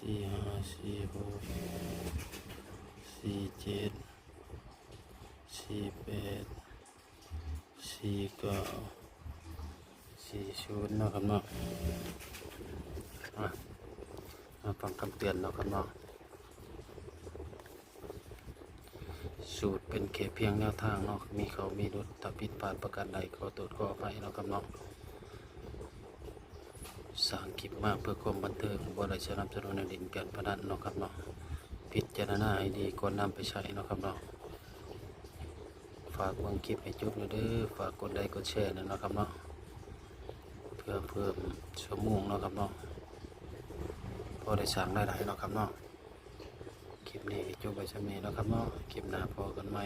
45 464748 49 40เนาะครับเนาะมาฟังคำเตือนเนาะครับเนาะสูตรเป็นแค่เพียงแนวทางเนาะมีเขามีดุจถ้าผิดพลาดประการใดขอโทษขออภัยเนาะครับเนาะสร้างคลิปมาเพื่อความบันเทิงบ่ได้สนับสนุนในดินการพนันเนาะครับเนาะพิจารณาให้ดีก่อนนำไปใช้เนาะครับเนาะฝากเบิ่งคลิปให้จบเด้อฝากกดไลค์กดแชร์เนาะครับเนาะเพื่อเพิ่มชั่วโมงเนาะครับเนาะพอได้สร้างรายได้เนาะครับเนาะคลิปนี้จบไปสำนี้เนาะครับเนาะคลิปหน้าพอกันใหม่